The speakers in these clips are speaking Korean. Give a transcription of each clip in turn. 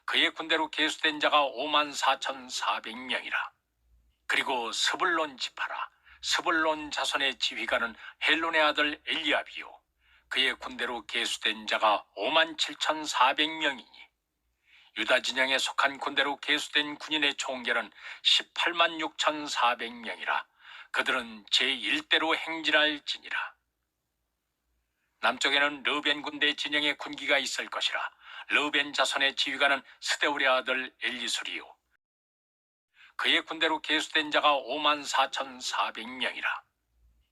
그의 군대로 계수된 자가 54,400명이라. 그리고 스불론 지파라. 스불론 자손의 지휘관은 헬론의 아들 엘리압이요. 그의 군대로 계수된 자가 57,400명이니 유다 진영에 속한 군대로 계수된 군인의 총결은 186,400명이라. 그들은 제1대로 행진할지니라. 남쪽에는 르벤 군대 진영의 군기가 있을 것이라. 르벤 자손의 지휘관은 스데울의 아들 엘리술이요. 그의 군대로 계수된 자가 54,400명이라.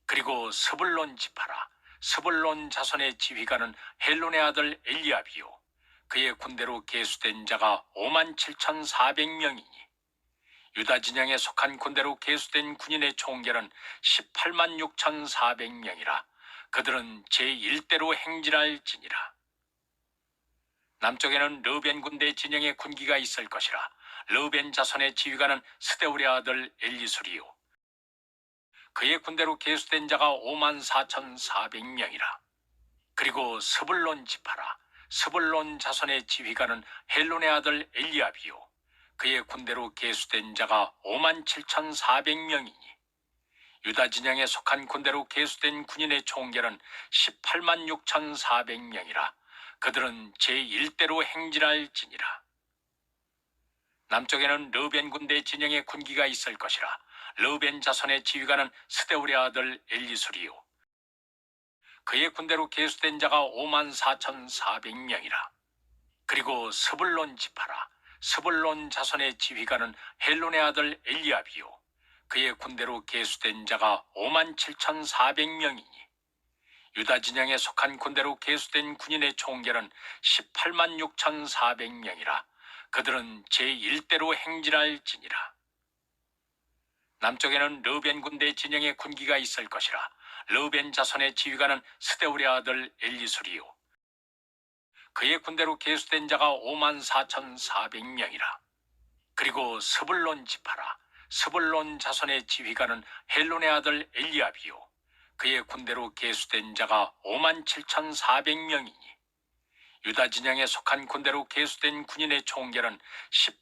그리고 스불론 지파라. 스불론 자손의 지휘관은 헬론의 아들 엘리압이요. 그의 군대로 계수된 자가 57,400명이니 유다 진영에 속한 군대로 계수된 군인의 총결은 186,400명이라. 그들은 제1대로 행진할지니라. 남쪽에는 르벤 군대 진영의 군기가 있을 것이라. 르벤 자손의 지휘관은 스데울의 아들 엘리술이요. 그의 군대로 계수된 자가 54,400명이라. 그리고 스불론 지파라. 스불론 자손의 지휘관은 헬론의 아들 엘리압이요. 그의 군대로 계수된 자가 57,400명이니 유다 진영에 속한 군대로 계수된 군인의 총결은 186,400명이라. 그들은 제1대로 행진할지니라. 남쪽에는 르벤 군대 진영의 군기가 있을 것이라. 르벤 자손의 지휘관은 스데울의 아들 엘리술이요. 그의 군대로 계수된 자가 54,400명이라. 그리고 스불론 지파라. 스불론 자손의 지휘관은 헬론의 아들 엘리압이요. 그의 군대로 계수된 자가 57,400명이니 유다 진영에 속한 군대로 계수된 군인의 총결은 186,400명이라. 그들은 제1대로 행진할지니라. 남쪽에는 르벤 군대 진영의 군기가 있을 것이라. 르벤 자손의 지휘관은 스데울의 아들 엘리술이요. 그의 군대로 계수된 자가 54,400명이라. 그리고 스불론 지파라. 스불론 자손의 지휘관은 헬론의 아들 엘리압이요. 그의 군대로 계수된 자가 57,400명이니 유다 진영에 속한 군대로 계수된 군인의 총결은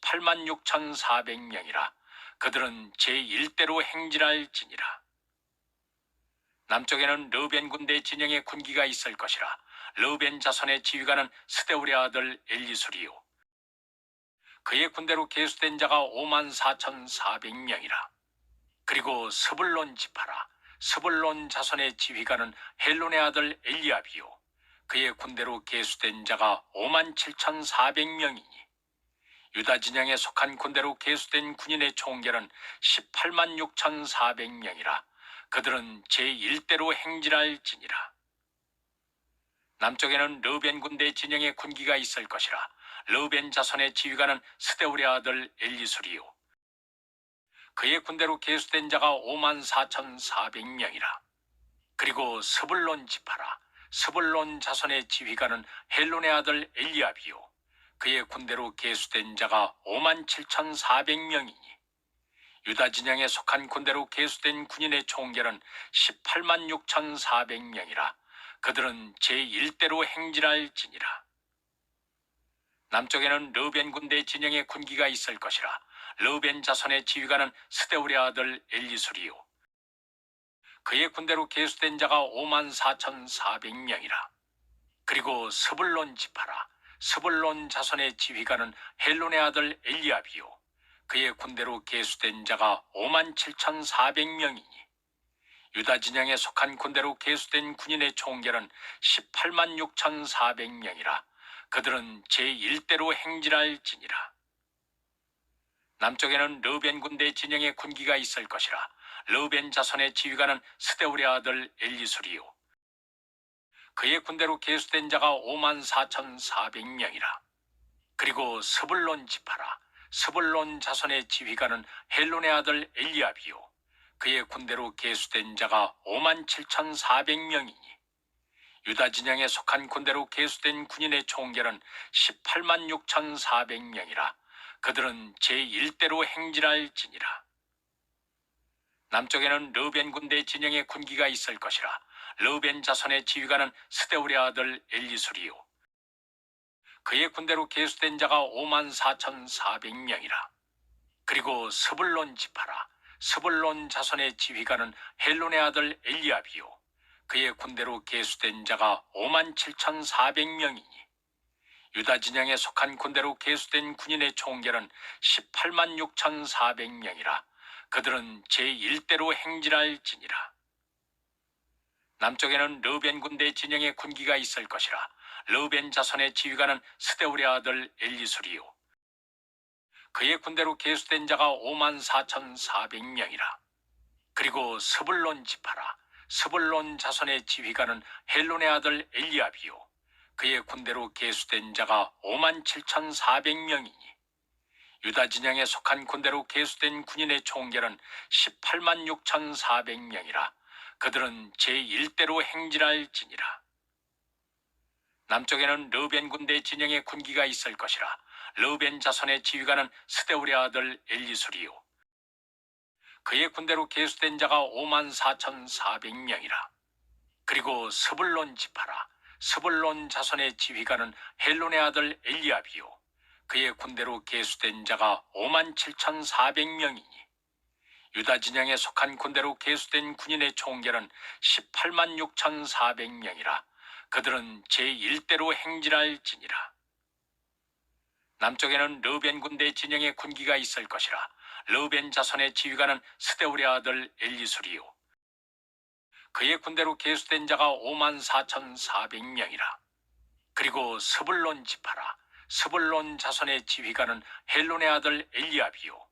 186,400명이라. 그들은 제1대로 행진할지니라. 남쪽에는 르벤 군대 진영의 군기가 있을 것이라. 르벤 자손의 지휘관은 스데울의 아들 엘리술이요. 그의 군대로 계수된 자가 54,400명이라. 그리고 스불론 지파라. 스불론 자손의 지휘관은 헬론의 아들 엘리압이요. 그의 군대로 계수된 자가 57,400명이니 유다 진영에 속한 군대로 계수된 군인의 총결은 186,400명이라. 그들은 제1대로 행진할지니라. 남쪽에는 르벤 군대 진영의 군기가 있을 것이라. 르벤 자손의 지휘관은 스데울의 아들 엘리술이요. 그의 군대로 계수된 자가 54,400명이라. 그리고 스불론 지파라. 스불론 자손의 지휘관은 헬론의 아들 엘리압이요. 그의 군대로 계수된 자가 57,400명이니 유다 진영에 속한 군대로 계수된 군인의 총결은 186,400명이라. 그들은 제1대로 행진할지니라. 남쪽에는 르벤 군대 진영의 군기가 있을 것이라. 르벤 자손의 지휘관은 스데울의 아들 엘리술이요. 그의 군대로 계수된 자가 54,400명이라. 그리고 스불론 지파라. 스불론 자손의 지휘관은 헬론의 아들 엘리압이요. 그의 군대로 계수된 자가 57,400명이니 유다 진영에 속한 군대로 계수된 군인의 총결은 186,400명이라. 그들은 제1대로 행진할지니라. 남쪽에는 르벤 군대 진영의 군기가 있을 것이라. 르벤 자손의 지휘관은 스데울의 아들 엘리술이요. 그의 군대로 계수된 자가 54,400명이라. 그리고 스불론 지파라. 스불론 자손의 지휘관은 헬론의 아들 엘리압이요. 그의 군대로 계수된 자가 57,400명이니 유다 진영에 속한 군대로 계수된 군인의 총결은 186,400명이라. 그들은 제1대로 행진할지니라. 남쪽에는 르벤 군대 진영의 군기가 있을 것이라. 르벤 자손의 지휘관은 스데울의 아들 엘리술이요. 그의 군대로 계수된 자가 54,400명이라. 그리고 스불론 지파라. 스불론 자손의 지휘관은 헬론의 아들 엘리압이요 그의 군대로 계수된 자가 57,400명이니 유다 진영에 속한 군대로 계수된 군인의 총결은 186,400명이라. 그들은 제1대로 행진할지니라. 남쪽에는 르벤 군대 진영의 군기가 있을 것이라. 르벤 자손의 지휘관은 스데울의 아들 엘리술이요 그의 군대로 계수된 자가 54,400명이라. 그리고 스불론 지파라. 스불론 자손의 지휘관은 헬론의 아들 엘리압이요 그의 군대로 계수된 자가 57,400명이니 유다 진영에 속한 군대로 계수된 군인의 총결은 186,400명이라. 그들은 제1대로 행진할지니라. 남쪽에는 르벤 군대 진영의 군기가 있을 것이라. 르벤 자손의 지휘관은 스데울의 아들 엘리술이요 그의 군대로 계수된 자가 54,400명이라. 그리고 스불론 지파라. 스불론 자손의 지휘관은 헬론의 아들 엘리압이요 그의 군대로 계수된 자가 57,400명이니 유다 진영에 속한 군대로 계수된 군인의 총결은 186,400명이라. 그들은 제1대로 행진할지니라. 남쪽에는 르벤 군대 진영의 군기가 있을 것이라. 르벤 자손의 지휘관은 스데울의 아들 엘리술이요 그의 군대로 계수된 자가 54,400명이라. 그리고 스불론 지파라. 스불론 자손의 지휘관은 헬론의 아들 엘리압이요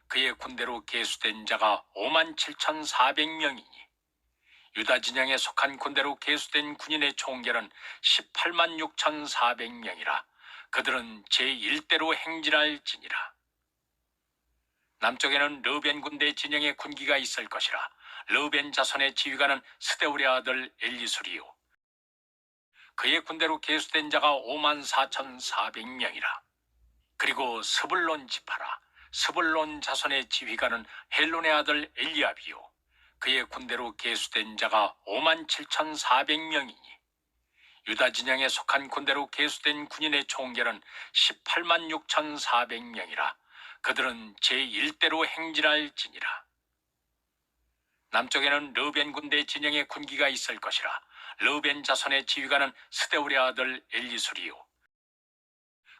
그의 군대로 계수된 자가 57,400명이니 유다 진영에 속한 군대로 계수된 군인의 총결은 186,400명이라. 그들은 제1대로 행진할지니라. 남쪽에는 르벤 군대 진영의 군기가 있을 것이라. 르벤 자손의 지휘관은 스데울의 아들 엘리술이요 그의 군대로 계수된 자가 54,400명이라. 그리고 스불론 지파라. 스불론 자손의 지휘관은 헬론의 아들 엘리압이요 그의 군대로 계수된 자가 57,400명이니 유다 진영에 속한 군대로 계수된 군인의 총결은 186,400명이라. 그들은 제1대로 행진할지니라. 남쪽에는 르벤 군대 진영의 군기가 있을 것이라. 르벤 자손의 지휘관은 스데울의 아들 엘리술이요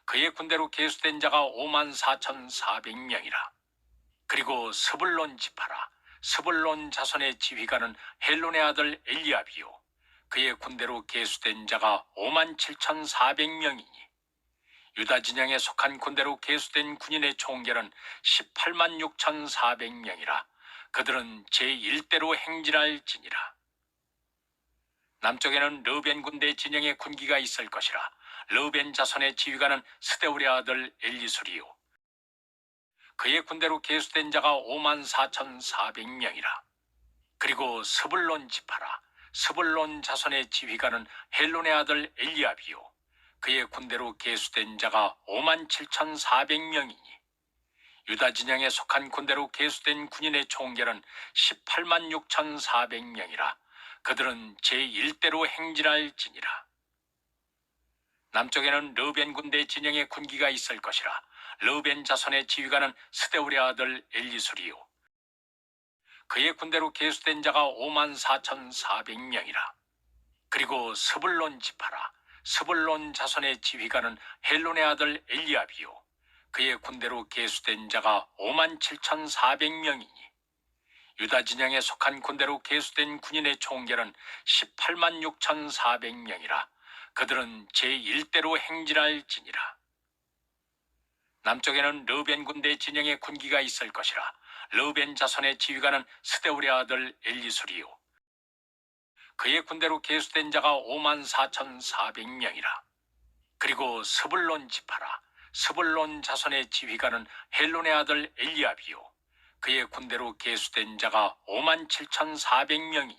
그의 군대로 계수된 자가 54,400명이라. 그리고 스불론 지파라. 스불론 자손의 지휘관은 헬론의 아들 엘리압이요 그의 군대로 계수된 자가 57,400명이니 유다 진영에 속한 군대로 계수된 군인의 총결은 186,400명이라. 그들은 제1대로 행진할지니라. 남쪽에는 르벤 군대 진영의 군기가 있을 것이라. 르벤 자손의 지휘관은 스데울의 아들 엘리술이요 그의 군대로 계수된 자가 54,400명이라. 그리고 스불론 지파라. 스불론 자손의 지휘관은 헬론의 아들 엘리압이요 그의 군대로 계수된 자가 57,400명이니 유다 진영에 속한 군대로 계수된 군인의 총결은 186,400명이라. 그들은 제1대로 행진할지니라. 남쪽에는 르벤 군대 진영의 군기가 있을 것이라. 르벤 자손의 지휘관은 스데울의 아들 엘리술이요 그의 군대로 계수된 자가 54,400명이라. 그리고 스불론 지파라. 스불론 자손의 지휘관은 헬론의 아들 엘리압이요 그의 군대로 계수된 자가 57,400명이니 유다 진영에 속한 군대로 계수된 군인의 총결은 186,400명이라. 그들은 제1대로 행진할지니라. 남쪽에는 르벤 군대 진영의 군기가 있을 것이라. 르벤 자손의 지휘관은 스데울의 아들 엘리술이요 그의 군대로 계수된 자가 54,400명이라. 그리고 스불론 지파라. 스불론 자손의 지휘관은 헬론의 아들 엘리압이요 그의 군대로 계수된 자가 57,400명이니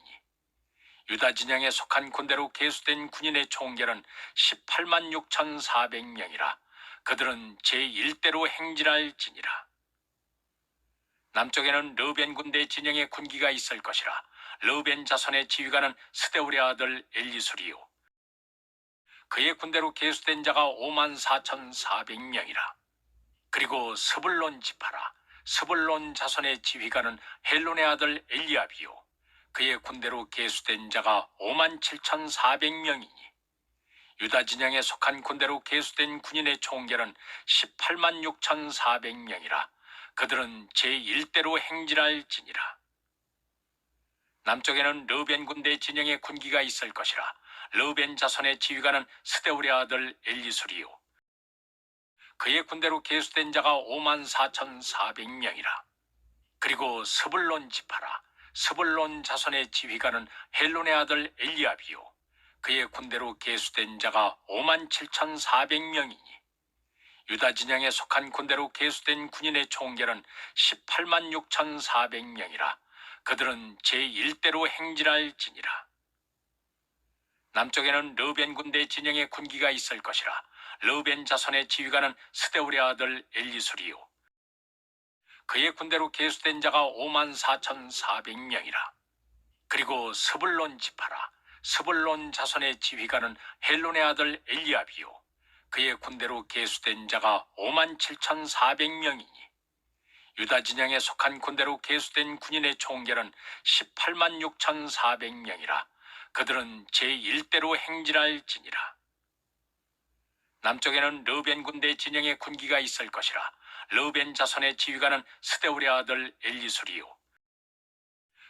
유다 진영에 속한 군대로 계수된 군인의 총결은 186,400명이라. 그들은 제1대로 행진할지니라. 남쪽에는 르벤 군대 진영의 군기가 있을 것이라. 르벤 자손의 지휘관은 스데울의 아들 엘리술이요 그의 군대로 계수된 자가 54,400명이라. 그리고 스불론 지파라. 스불론 자손의 지휘관은 헬론의 아들 엘리압이요 그의 군대로 계수된 자가 57,400명이니 유다 진영에 속한 군대로 계수된 군인의 총결은 186,400명이라. 그들은 제1대로 행진할지니라. 남쪽에는 르벤 군대 진영의 군기가 있을 것이라. 르벤 자손의 지휘관은 스데울의 아들 엘리술이요 그의 군대로 계수된 자가 54,400명이라. 그리고 스불론 지파라. 스불론 자손의 지휘관은 헬론의 아들 엘리압이요 그의 군대로 계수된 자가 57,400명이니 유다 진영에 속한 군대로 계수된 군인의 총결은 186,400명이라. 그들은 제1대로 행진할지니라. 남쪽에는 르벤 군대 진영의 군기가 있을 것이라. 르벤 자손의 지휘관은 스데울의 아들 엘리술이요 그의 군대로 계수된 자가 54,400명이라. 그리고 스불론 지파라. 스불론 자손의 지휘관은 헬론의 아들 엘리압이요 그의 군대로 계수된 자가 57,400명이니 유다 진영에 속한 군대로 계수된 군인의 총결은 186,400명이라. 그들은 제1대로 행진할지니라. 남쪽에는 르벤 군대 진영의 군기가 있을 것이라. 르벤 자손의 지휘관은 스데울의 아들 엘리술이요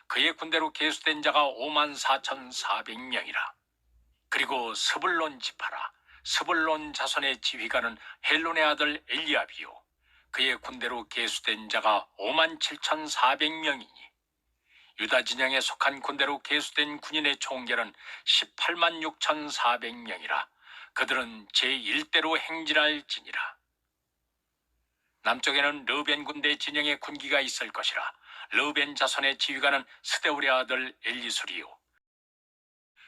그의 군대로 계수된 자가 54,400명이라. 그리고 스불론 지파라. 스불론 자손의 지휘관은 헬론의 아들 엘리압이요 그의 군대로 계수된 자가 57,400명이니 유다 진영에 속한 군대로 계수된 군인의 총결은 186,400명이라. 그들은 제1대로 행진할지니라. 남쪽에는 르벤 군대 진영의 군기가 있을 것이라. 르벤 자손의 지휘관은 스데울의 아들 엘리술이요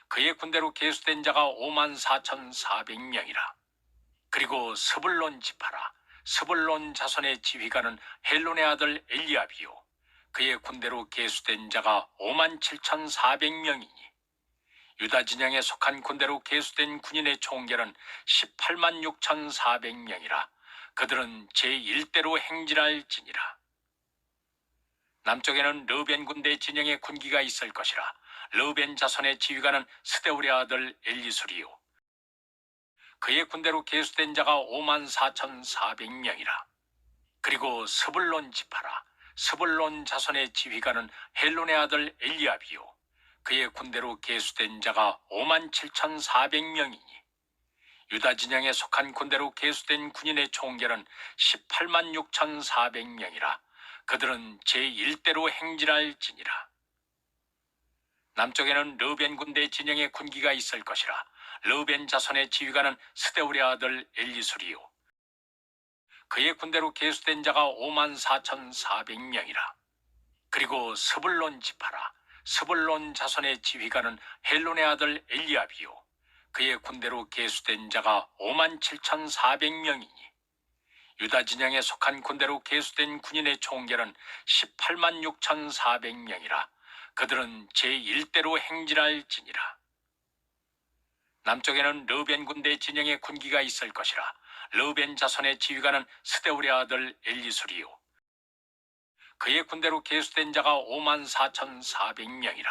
그의 군대로 계수된 자가 54,400명이라. 그리고 스불론 지파라. 스불론 자손의 지휘관은 헬론의 아들 엘리압이요 그의 군대로 계수된 자가 57,400명이니 유다 진영에 속한 군대로 계수된 군인의 총결은 186,400명이라. 그들은 제1대로 행진할지니라. 남쪽에는 르벤 군대 진영의 군기가 있을 것이라. 르벤 자손의 지휘관은 스데울의 아들 엘리술이요 그의 군대로 계수된 자가 54,400명이라. 그리고 스불론 지파라. 스불론 자손의 지휘관은 헬론의 아들 엘리압이요 그의 군대로 계수된 자가 57,400명이니 유다 진영에 속한 군대로 계수된 군인의 총결은 186,400명이라. 그들은 제1대로 행진할지니라. 남쪽에는 르벤 군대 진영의 군기가 있을 것이라. 르벤 자손의 지휘관은 스데울의 아들 엘리술이요 그의 군대로 계수된 자가 54,400명이라. 그리고 스불론 지파라. 스불론 자손의 지휘관은 헬론의 아들 엘리압이요 그의 군대로 계수된 자가 57,400명이니 유다 진영에 속한 군대로 계수된 군인의 총결은 186,400명이라. 그들은 제1대로 행진할지니라. 남쪽에는 르벤 군대 진영의 군기가 있을 것이라. 르벤 자손의 지휘관은 스데울의 아들 엘리술이요 그의 군대로 계수된 자가 54,400명이라.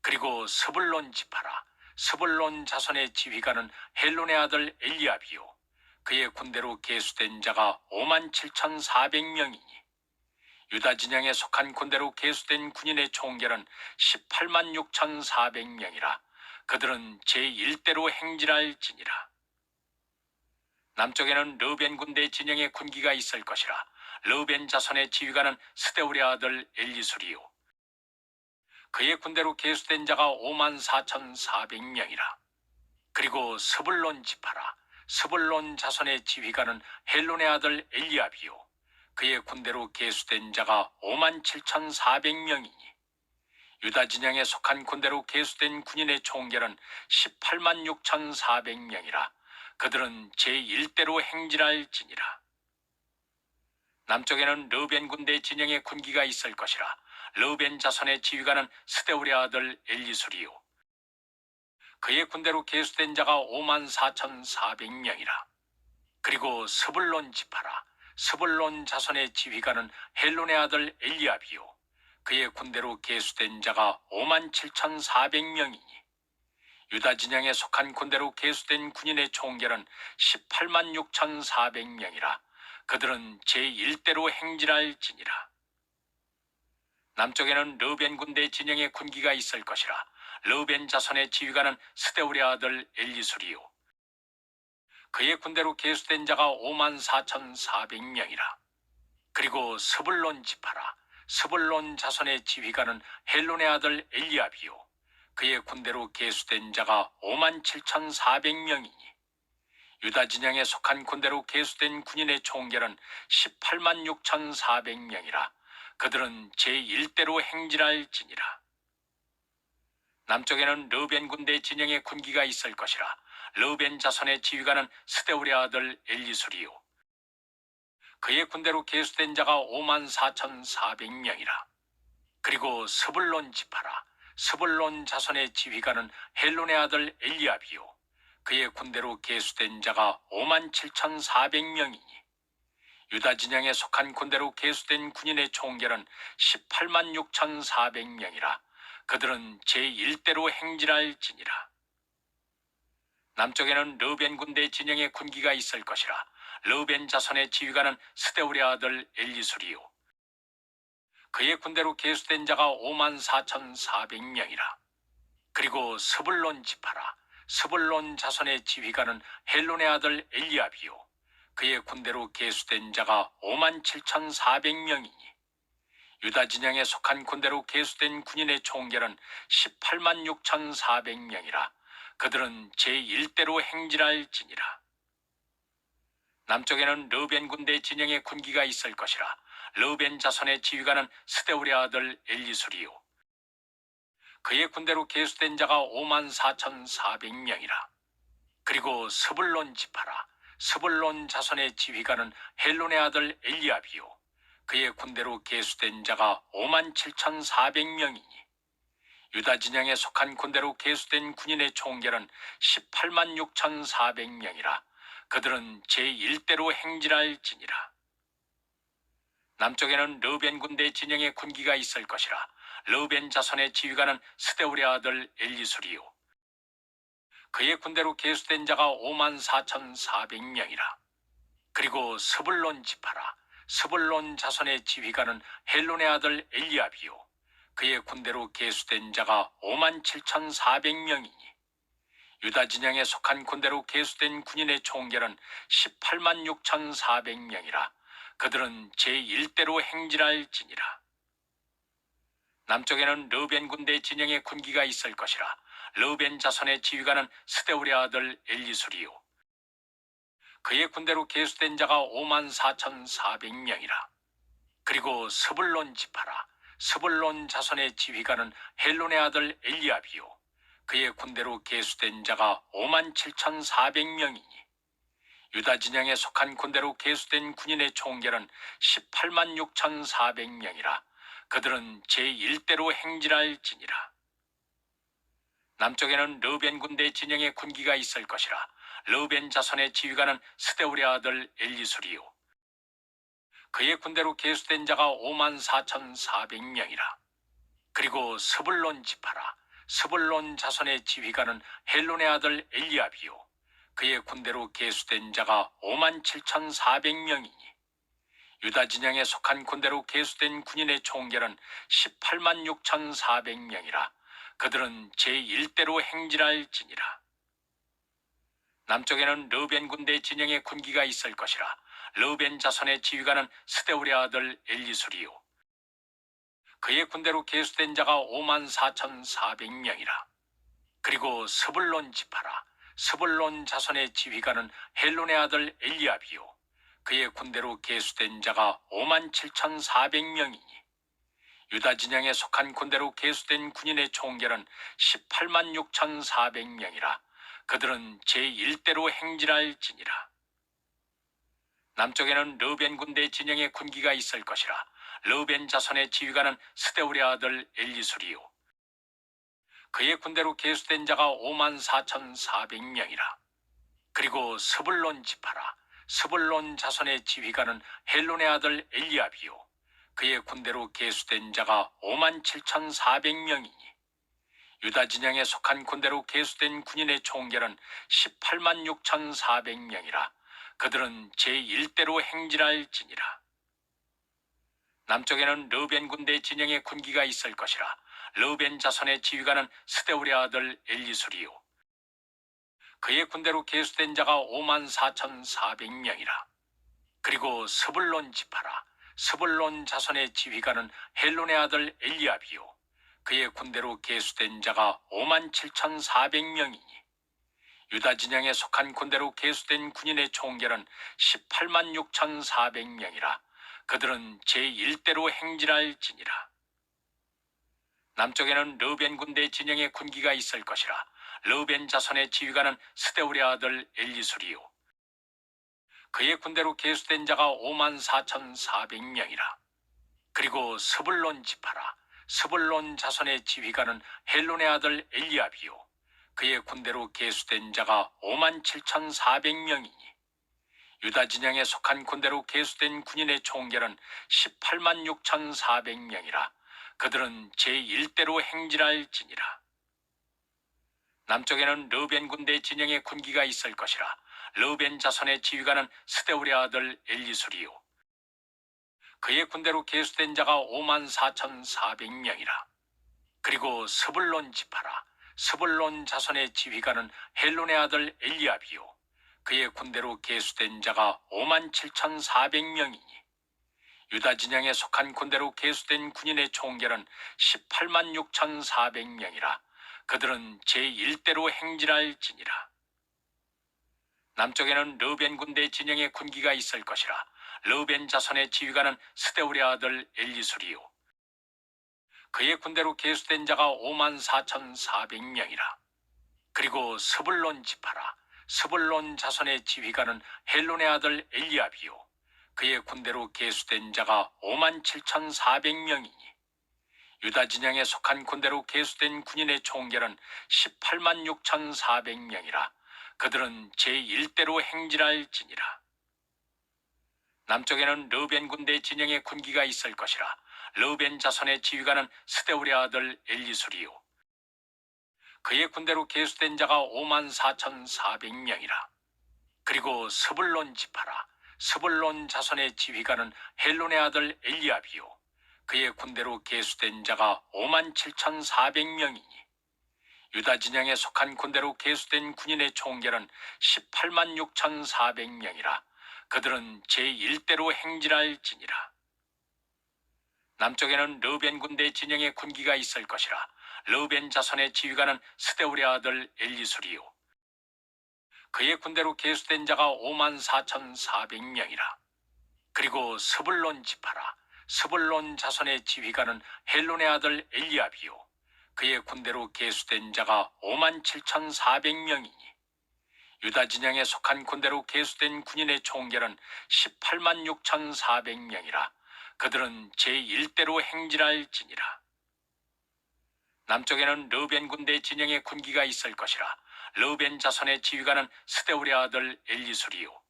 그리고 스불론 지파라. 스불론 자손의 지휘관은 헬론의 아들 엘리압이요 그의 군대로 계수된 자가 57,400명이니 유다 진영에 속한 군대로 계수된 군인의 총결은 186,400명이라. 그들은 제1대로 행진할지니라. 남쪽에는 르벤 군대 진영의 군기가 있을 것이라. 르벤 자손의 지휘관은 스데울의 아들 엘리술이요 그의 군대로 계수된 자가 54,400명이라. 그리고 스불론 지파라. 스불론 자손의 지휘관은 헬론의 아들 엘리압이요 그의 군대로 계수된 자가 57,400명이니 유다 진영에 속한 군대로 계수된 군인의 총결은 186,400명이라. 그들은 제1대로 행진할지니라. 남쪽에는 르벤 군대 진영의 군기가 있을 것이라. 르벤 자손의 지휘관은 스데울의 아들 엘리술이요 그의 군대로 계수된 자가 54,400명이라. 그리고 스불론 지파라. 스불론 자손의 지휘관은 헬론의 아들 엘리압이요. 그의 군대로 계수된 자가 57,400명이니 유다 진영에 속한 군대로 계수된 군인의 총결은 186,400명이라. 그들은 제1대로 행진할지니라. 남쪽에는 르벤 군대 진영의 군기가 있을 것이라. 르벤 자손의 지휘관은 스데울의 아들 엘리술이요. 그의 군대로 계수된 자가 54,400명이라. 그리고 스불론 지파라. 스불론 자손의 지휘관은 헬론의 아들 엘리압이요. 그의 군대로 계수된 자가 57,400명이니 유다 진영에 속한 군대로 계수된 군인의 총결은 186,400명이라. 그들은 제1대로 행진할지니라. 남쪽에는 르벤 군대 진영의 군기가 있을 것이라. 르벤 자손의 지휘관은 스데울의 아들 엘리술이요. 그의 군대로 계수된 자가 54,400명이라. 그리고 스불론 지파라. 스불론 자손의 지휘관은 헬론의 아들 엘리압이요. 그의 군대로 계수된 자가 57,400명이니 유다 진영에 속한 군대로 계수된 군인의 총결은 186,400명이라. 그들은 제1대로 행진할지니라. 남쪽에는 르벤 군대 진영의 군기가 있을 것이라. 르벤 자손의 지휘관은 스데울의 아들 엘리술이요. 그의 군대로 계수된 자가 54,400명이라. 그리고 스불론 지파라. 스불론 자손의 지휘관은 헬론의 아들 엘리압이요. 그의 군대로 계수된 자가 57,400명이니 유다 진영에 속한 군대로 계수된 군인의 총결은 186,400명이라. 그들은 제1대로 행진할지니라. 남쪽에는 르벤 군대 진영의 군기가 있을 것이라. 르벤 자손의 지휘관은 스데울의 아들 엘리술이요. 그의 군대로 계수된 자가 54,400명이라. 그리고 스불론 지파라. 스불론 자손의 지휘관은 헬론의 아들 엘리압이요. 그의 군대로 계수된 자가 57,400명이니 유다 진영에 속한 군대로 계수된 군인의 총결은 186,400명이라. 그들은 제1대로 행진할지니라. 남쪽에는 르벤 군대 진영의 군기가 있을 것이라. 르벤 자손의 지휘관은 스데울의 아들 엘리술이요. 그의 군대로 계수된 자가 54,400명이라. 그리고 스불론 지파라. 스불론 자손의 지휘관은 헬론의 아들 엘리압이요. 그의 군대로 계수된 자가 57,400명이니 유다 진영에 속한 군대로 계수된 군인의 총결은 186,400명이라. 그들은 제1대로 행진할지니라. 남쪽에는 르벤 군대 진영의 군기가 있을 것이라. 르벤 자손의 지휘관은 스데울의 아들 엘리술이요. 그의 군대로 계수된 자가 54,400명이라. 그리고 스불론 지파라. 스불론 자손의 지휘관은 헬론의 아들 엘리압이요. 그의 군대로 계수된 자가 57,400명이니 유다 진영에 속한 군대로 계수된 군인의 총결은 186,400명이라. 그들은 제1대로 행진할지니라. 남쪽에는 르벤 군대 진영의 군기가 있을 것이라. 르벤 자손의 지휘관은 스데울의 아들 엘리술이요. 그의 군대로 계수된 자가 54,400명이라. 그리고 스불론 지파라. 스불론 자손의 지휘관은 헬론의 아들 엘리압이요. 그의 군대로 계수된 자가 57,400명이니 유다 진영에 속한 군대로 계수된 군인의 총결은 186,400명이라. 그들은 제1대로 행진할지니라. 남쪽에는 르벤 군대 진영의 군기가 있을 것이라. 르벤 자손의 지휘관은 스데울의 아들 엘리술이요. 그의 군대로 계수된 자가 54,400명이라. 그리고 스불론 지파라. 스불론 자손의 지휘관은 헬론의 아들 엘리압이요. 그의 군대로 계수된 자가 57,400명이니 유다 진영에 속한 군대로 계수된 군인의 총결은 186,400명이라. 그들은 제1대로 행진할지니라. 남쪽에는 르벤 군대 진영의 군기가 있을 것이라. 르벤 자손의 지휘관은 스데울의 아들 엘리술이요. 그의 군대로 계수된 자가 54,400명이라. 그리고 스불론 지파라. 스불론 자손의 지휘관은 헬론의 아들 엘리압이요. 그의 군대로 계수된 자가 57,400명이니 유다 진영에 속한 군대로 계수된 군인의 총결은 186,400명이라. 그들은 제1대로 행진할지니라. 남쪽에는 르벤 군대 진영의 군기가 있을 것이라. 르벤 자손의 지휘관은 스데울의 아들 엘리술이요. 그의 군대로 계수된 자가 54,400명이라. 그리고 스불론 지파라. 스불론 자손의 지휘관은 헬론의 아들 엘리압이요. 그의 군대로 계수된 자가 57,400명이니 유다 진영에 속한 군대로 계수된 군인의 총결은 186,400명이라. 그들은 제1대로 행진할지니라. 남쪽에는 르벤 군대 진영의 군기가 있을 것이라. 르벤 자손의 지휘관은 스데울의 아들 엘리술이요. 그의 군대로 계수된 자가 54,400명이라. 그리고 스불론 지파라. 스불론 자손의 지휘관은 헬론의 아들 엘리압이요. 그의 군대로 계수된 자가 57,400명이니 유다 진영에 속한 군대로 계수된 군인의 총결은 186,400명이라. 그들은 제1대로 행진할지니라. 남쪽에는 르벤 군대 진영의 군기가 있을 것이라. 르벤 자손의 지휘관은 스데울의 아들 엘리술이요. 그의 군대로 계수된 자가 54,400명이라. 그리고 스불론 지파라. 스불론 자손의 지휘관은 헬론의 아들 엘리압이요. 그의 군대로 계수된 자가 57,400명이니 유다 진영에 속한 군대로 계수된 군인의 총결은 186,400명이라. 그들은 제1대로 행진할지니라. 남쪽에는 르벤 군대 진영의 군기가 있을 것이라. 르벤 자손의 지휘관은 스데울의 아들 엘리술이요. 그의 군대로 계수된 자가 54,400명이라. 그리고 스불론 지파라. 스불론 자손의 지휘관은 헬론의 아들 엘리압이요. 그의 군대로 계수된 자가 57,400명이니 유다 진영에 속한 군대로 계수된 군인의 총결은 186,400명이라. 그들은 제1대로 행진할지니라. 남쪽에는 르벤 군대 진영의 군기가 있을 것이라. 르벤 자손의 지휘관은 스데울의 아들 엘리술이요. 그의 군대로 계수된 자가 54,400명이라. 그리고 스불론 지파라. 스불론 자손의 지휘관은 헬론의 아들 엘리압이요. 그의 군대로 계수된 자가 57,400명이니 유다 진영에 속한 군대로 계수된 군인의 총결은 186,400명이라. 그들은 제1대로 행진할지니라. 남쪽에는 르벤 군대 진영의 군기가 있을 것이라. 르벤 자손의 지휘관은 스데울의 아들 엘리술이요. 그의 군대로 계수된 자가 54,400명이라. 그리고 스불론 지파라. 스불론 자손의 지휘관은 헬론의 아들 엘리압이요. 그의 군대로 계수된 자가 57,400명이니 유다 진영에 속한 군대로 계수된 군인의 총결은 186,400명이라. 그들은 제1대로 행진할지니라. 남쪽에는 르벤 군대 진영의 군기가 있을 것이라. 르벤 자손의 지휘관은 스데울의 아들 엘리술이요.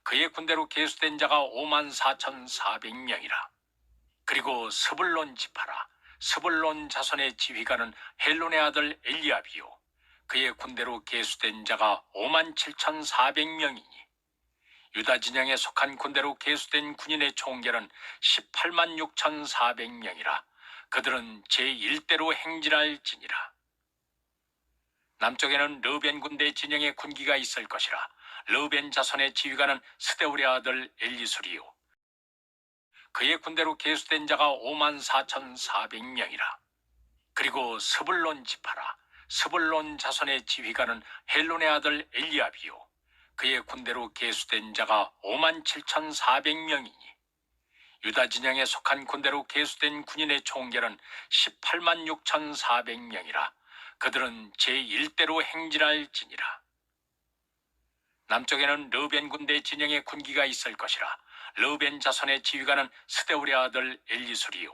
그의 군대로 계수된 자가 54,400명이라. 그리고 스불론 지파라. 스불론 자손의 지휘관은 헬론의 아들 엘리압이요. 그의 군대로 계수된 자가 57,400명이니 유다 진영에 속한 군대로 계수된 군인의 총결은 186,400명이라. 그들은 제1대로 행진할지니라. 남쪽에는 르벤 군대 진영의 군기가 있을 것이라. 르벤 자손의 지휘관은 스데울의 아들 엘리술이요. 그의 군대로 계수된 자가 54,400명이라. 그리고 스불론 지파라. 스불론 자손의 지휘관은 헬론의 아들 엘리압이요. 그의 군대로 계수된 자가 57,400명이니 유다 진영에 속한 군대로 계수된 군인의 총결은 186,400명이라. 그들은 제1대로 행진할지니라. 남쪽에는 르벤 군대 진영의 군기가 있을 것이라. 르벤 자손의 지휘관은 스데울의 아들 엘리술이요.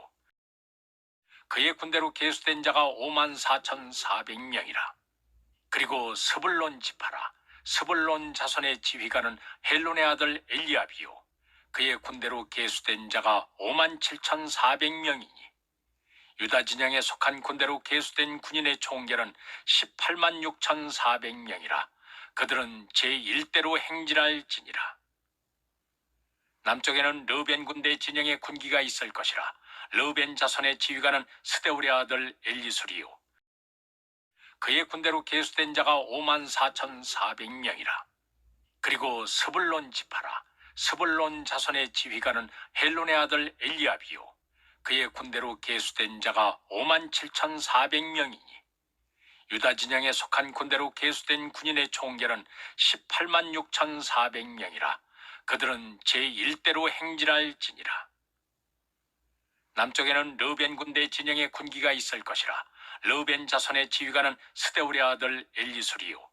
그의 군대로 계수된 자가 54,400명이라. 그리고 스불론 지파라. 스불론 자손의 지휘관은 헬론의 아들 엘리압이요. 그의 군대로 계수된 자가 57,400명이니 유다 진영에 속한 군대로 계수된 군인의 총결은 186,400명이라. 그들은 제1대로 행진할지니라. 남쪽에는 르벤 군대 진영의 군기가 있을 것이라. 르벤 자손의 지휘관은 스데울의 아들 엘리술이요. 그의 군대로 계수된 자가 54,400명이라. 그리고 스불론 지파라. 스불론 자손의 지휘관은 헬론의 아들 엘리압이요. 그의 군대로 계수된 자가 57,400명이니 유다 진영에 속한 군대로 계수된 군인의 총결은 186,400명이라. 그들은 제1대로 행진할지니라. 남쪽에는 르벤 군대 진영의 군기가 있을 것이라. 르벤 자손의 지휘관은 스데울의 아들 엘리술이요.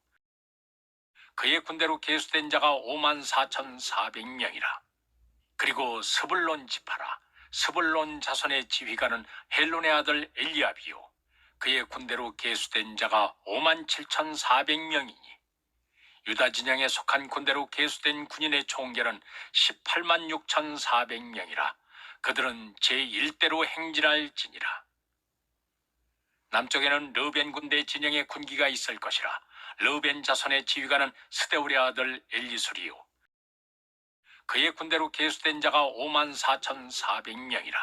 그의 군대로 계수된 자가 54,400명이라. 그리고 스불론 지파라. 스불론 자손의 지휘관은 헬론의 아들 엘리압이요. 그의 군대로 계수된 자가 57,400명이니 유다 진영에 속한 군대로 계수된 군인의 총결은 186,400명이라. 그들은 제1대로 행진할지니라. 남쪽에는 르벤 군대 진영의 군기가 있을 것이라. 르벤 자손의 지휘관은 스데울의 아들 엘리술이요. 그의 군대로 계수된 자가 54,400명이라.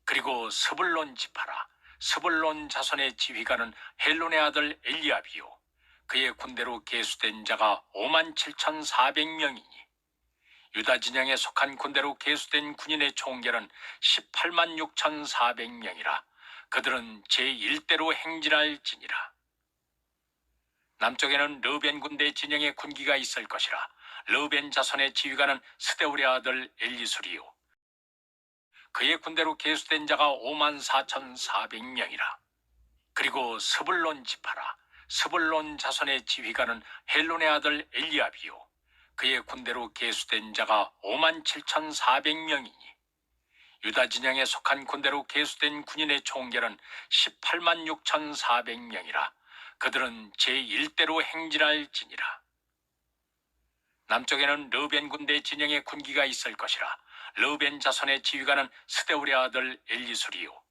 그리고 스불론 지파라. 스불론 자손의 지휘관은 헬론의 아들 엘리압이요. 그의 군대로 계수된 자가 57,400명이니 유다 진영에 속한 군대로 계수된 군인의 총결은 186,400명이라. 그들은 제1대로 행진할지니라. 남쪽에는 르벤 군대 진영의 군기가 있을 것이라. 르벤 자손의 지휘관은 스데울의 아들 엘리술이요. 그의 군대로 계수된 자가 54,400명이라. 그리고 스불론 지파라. 스불론 자손의 지휘관은 헬론의 아들 엘리압이요. 그의 군대로 계수된 자가 57,400명이니 유다 진영에 속한 군대로 계수된 군인의 총결은 186,400명이라. 그들은 제1대로 행진할지니라. 남쪽에는 르벤 군대 진영의 군기가 있을 것이라. 르벤 자손의 지휘관은 스데울의 아들 엘리술이요.